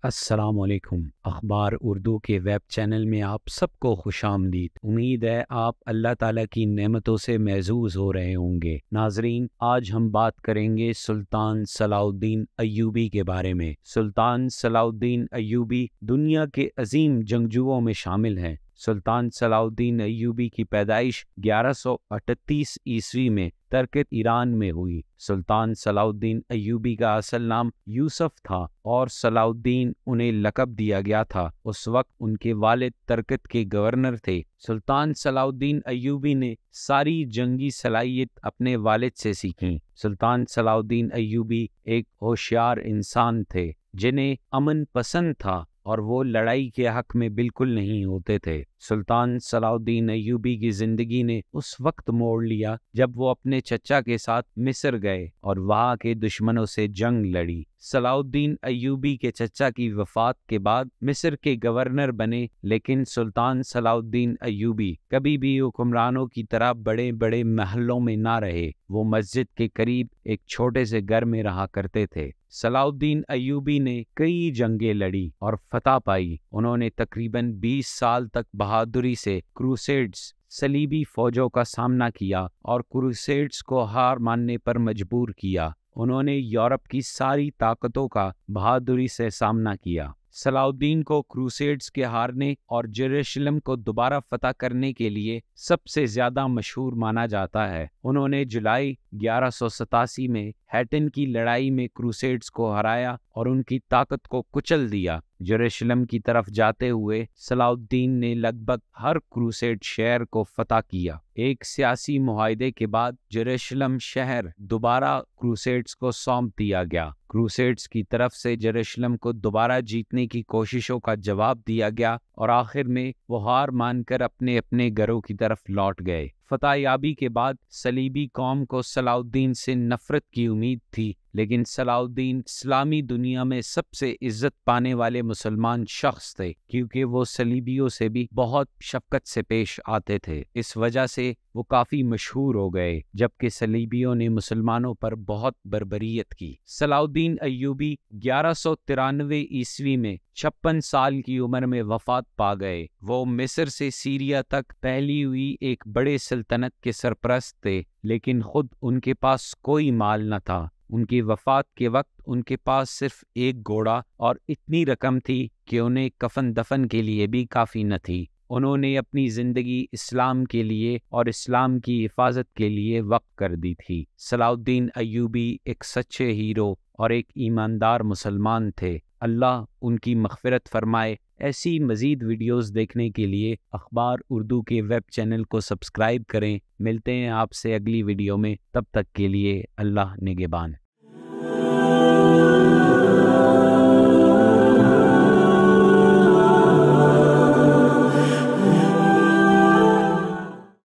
السلام علیکم۔ اخبار اردو کے ویب چینل میں آپ سب کو خوش آمدید۔ امید ہے آپ اللہ تعالیٰ کی نعمتوں سے محظوظ ہو رہے ہوں گے۔ ناظرین، آج ہم بات کریں گے سلطان صلاح الدین ایوبی کے بارے میں۔ سلطان صلاح الدین ایوبی دنیا کے عظیم جنگجوؤں میں شامل ہیں۔ سلطان صلاح الدین ایوبی کی پیدائش 1138 عیسوی میں ترکت ایران میں ہوئی۔ سلطان صلاح الدین ایوبی کا اصل نام یوسف تھا اور صلاح الدین انہیں لقب دیا گیا تھا۔ اس وقت ان کے والد ترکت کے گورنر تھے۔ سلطان صلاح الدین ایوبی نے ساری جنگی صلاحیت اپنے والد سے سیکھی۔ سلطان صلاح الدین ایوبی ایک ہوشیار انسان تھے جنہیں امن پسند تھا اور وہ لڑائی کے حق میں بالکل نہیں ہوتے تھے۔ سلطان صلاح الدین ایوبی کی زندگی نے اس وقت موڑ لیا جب وہ اپنے چچا کے ساتھ مصر گئے اور وہاں کے دشمنوں سے جنگ لڑی۔ صلاح الدین ایوبی کے چچا کی وفات کے بعد مصر کے گورنر بنے، لیکن سلطان صلاح الدین ایوبی کبھی بھی حکمرانوں کی طرح بڑے بڑے محلوں میں نہ رہے۔ وہ مسجد کے قریب ایک چھوٹے سے گھر میں رہا کرتے تھے۔ صلاح الدین ایوبی نے کئی جنگیں لڑی اور فتح پائی۔ انہوں نے تقریباً 20 سال تک بہادری سے کروسیڈز صلیبی فوجوں کا سامنا کیا اور کروسیڈز کو ہار ماننے پر مجبور کیا۔ انہوں نے یورپ کی ساری طاقتوں کا بہادری سے سامنا کیا۔ صلاح الدین کو کروسیڈز کے ہارنے اور یروشلم کو دوبارہ فتح کرنے کے لیے سب سے زیادہ مشہور مانا جاتا ہے۔ انہوں نے جولائی 1187 میں ہیٹن کی لڑائی میں کروسیڈز کو ہرایا اور ان کی طاقت کو کچل دیا۔ یروشلم کی طرف جاتے ہوئے صلاح الدین نے لگ بھگ ہر کروسیڈ شہر کو فتح کیا۔ ایک سیاسی معاہدے کے بعد یروشلم شہر دوبارہ کروسیڈز کو سونپ دیا گیا۔ کروسیڈز کی طرف سے یروشلم کو دوبارہ جیتنے کی کوششوں کا جواب دیا گیا اور آخر میں وہ ہار مان کر اپنے اپنے گھروں کی طرف لوٹ گئے۔ فتح یابی کے بعد صلیبی قوم کو صلاح الدین سے نفرت کی امید تھی، لیکن صلاح الدین اسلامی دنیا میں سب سے عزت پانے والے مسلمان شخص تھے کیونکہ وہ صلیبیوں سے بھی بہت شفقت سے پیش آتے تھے۔ اس وجہ سے وہ کافی مشہور ہو گئے، جبکہ صلیبیوں نے مسلمانوں پر بہت بربریت کی۔ صلاح الدین ایوبی 1193 عیسوی میں 56 سال کی عمر میں وفات پا گئے۔ وہ مصر سے سیریا تک پھیلی ہوئی ایک بڑے سلطنت کے سرپرست تھے، لیکن خود ان کے پاس کوئی مال نہ تھا۔ ان کی وفات کے وقت ان کے پاس صرف ایک گھوڑا اور اتنی رقم تھی کہ انہیں کفن دفن کے لیے بھی کافی نہ تھی۔ انہوں نے اپنی زندگی اسلام کے لیے اور اسلام کی حفاظت کے لیے وقف کر دی تھی۔ صلاح الدین ایوبی ایک سچے ہیرو اور ایک ایماندار مسلمان تھے۔ اللہ ان کی مغفرت فرمائے۔ ایسی مزید ویڈیوز دیکھنے کے لیے اخبار اردو کے ویب چینل کو سبسکرائب کریں۔ ملتے ہیں آپ سے اگلی ویڈیو میں، تب تک کے لیے اللہ نگہبان۔